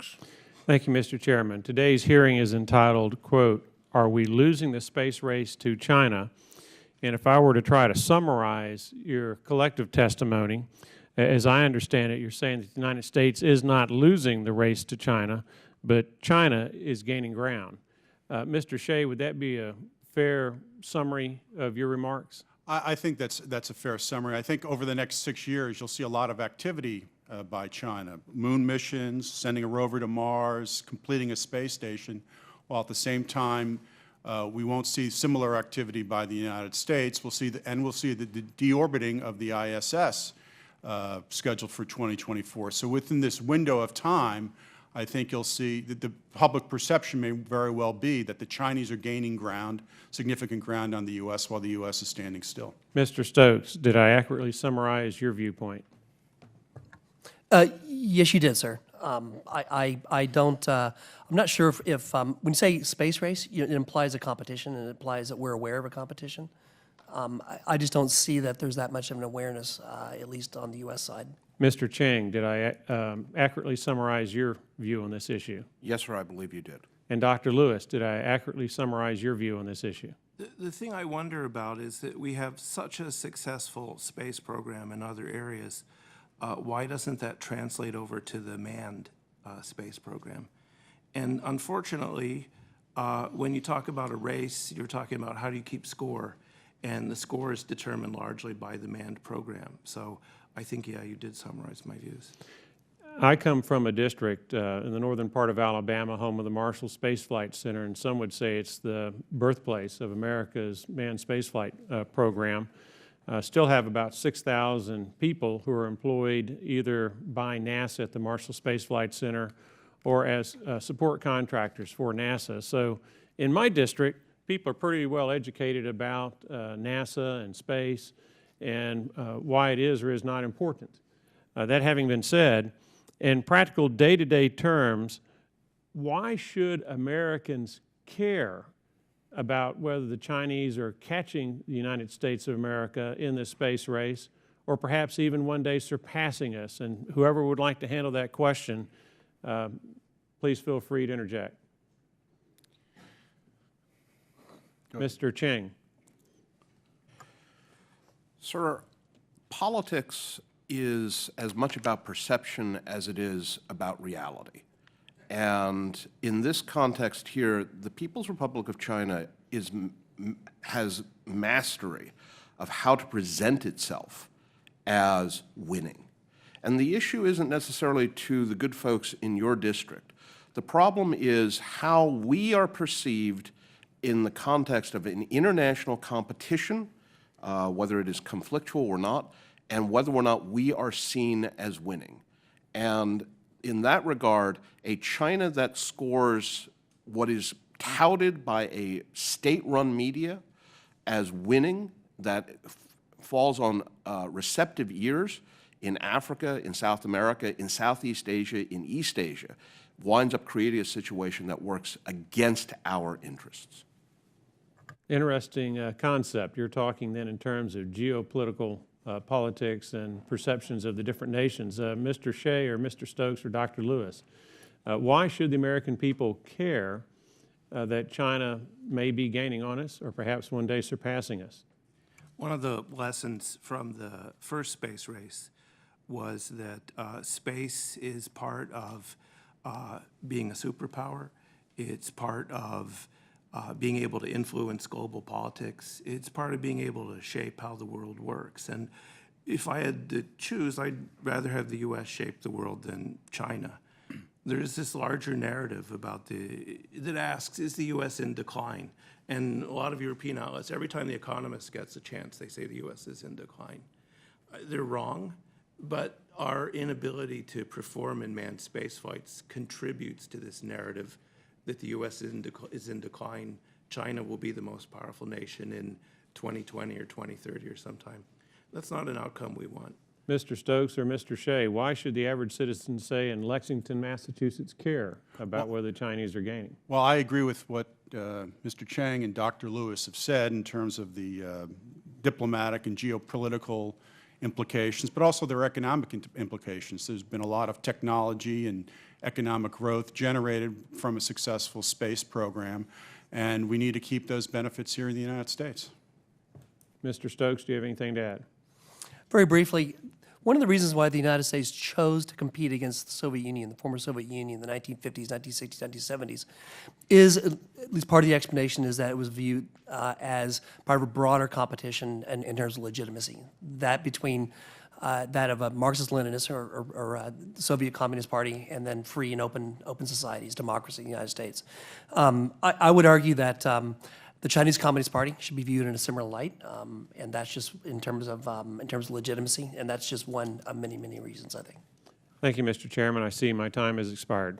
Stokes. Thank you, Mr. Chairman. Today's hearing is entitled, quote, "Are we losing the space race to China?" And if I were to try to summarize your collective testimony, as I understand it, you're saying that the United States is not losing the race to China, but China is gaining ground. Mr. Shea, would that be a fair summary of your remarks? I think that's a fair summary. I think over the next 6 years, you'll see a lot of activity by China. Moon missions, sending a rover to Mars, completing a space station, while at the same time, we won't see similar activity by the United States. We'll see the deorbiting of the ISS scheduled for 2024. So within this window of time, I think you'll see that the public perception may very well be that the Chinese are gaining ground, significant ground on the U.S., while the U.S. is standing still. Mr. Stokes, did I accurately summarize your viewpoint? Yes, you did, sir. I don't, I'm not sure if when you say space race, it implies a competition and it implies that we're aware of a competition. I just don't see that there's that much of an awareness, at least on the U.S. side. Mr. Cheng, did I accurately summarize your view on this issue? Yes, sir, I believe you did. And Dr. Lewis, did I accurately summarize your view on this issue? The thing I wonder about is that we have such a successful space program in other areas. Why doesn't that translate over to the manned space program? And unfortunately, when you talk about a race, you're talking about how do you keep score, and the score is determined largely by the manned program. So I think, yeah, you did summarize my views. I come from a district in the northern part of Alabama, home of the Marshall Space Flight Center, and some would say it's the birthplace of America's manned spaceflight program. Still have about 6,000 people who are employed either by NASA at the Marshall Space Flight Center or as support contractors for NASA. So in my district, people are pretty well educated about NASA and space and why it is or is not important. That having been said, in practical day-to-day terms, why should Americans care about whether the Chinese are catching the United States of America in this space race, or perhaps even one day surpassing us? And whoever would like to handle that question, please feel free to interject. Mr. Cheng. Sir, politics is as much about perception as it is about reality. And in this context here, the People's Republic of China has mastery of how to present itself as winning. And the issue isn't necessarily to the good folks in your district. The problem is how we are perceived in the context of an international competition, whether it is conflictual or not, and whether or not we are seen as winning. And in that regard, a China that scores what is touted by a state-run media as winning, that falls on receptive ears in Africa, in South America, in Southeast Asia, in East Asia, winds up creating a situation that works against our interests. Interesting concept. You're talking then in terms of geopolitical politics and perceptions of the different nations. Mr. Shea or Mr. Stokes or Dr. Lewis, why should the American people care that China may be gaining on us or perhaps one day surpassing us? One of the lessons from the first space race was that space is part of being a superpower. It's part of being able to influence global politics. It's part of being able to shape how the world works. And if I had to choose, I'd rather have the U.S. shape the world than China. There's this larger narrative about that asks, is the U.S. in decline? And a lot of European outlets, every time The Economist gets a chance, they say the U.S. is in decline. They're wrong, but our inability to perform in manned space flights contributes to this narrative that the U.S. is in decline. China will be the most powerful nation in 2020 or 2030 or sometime. That's not an outcome we want. Mr. Stokes or Mr. Shea, why should the average citizen, say, in Lexington, Massachusetts, care about whether the Chinese are gaining? Well, I agree with what Mr. Cheng and Dr. Lewis have said in terms of the diplomatic and geopolitical implications, but also their economic implications. There's been a lot of technology and economic growth generated from a successful space program, and we need to keep those benefits here in the United States. Mr. Stokes, do you have anything to add? Very briefly, one of the reasons why the United States chose to compete against the Soviet Union, the former Soviet Union, in the 1950s, 1960s, 1970s, is, at least part of the explanation is that it was viewed as part of a broader competition in terms of legitimacy. That between that of a Marxist-Leninist or the Soviet Communist Party, and then free and open societies, democracy in the United States. I would argue that the Chinese Communist Party should be viewed in a similar light, and that's just in terms of legitimacy, and that's just one of many, many reasons, I think. Thank you, Mr. Chairman. I see my time has expired.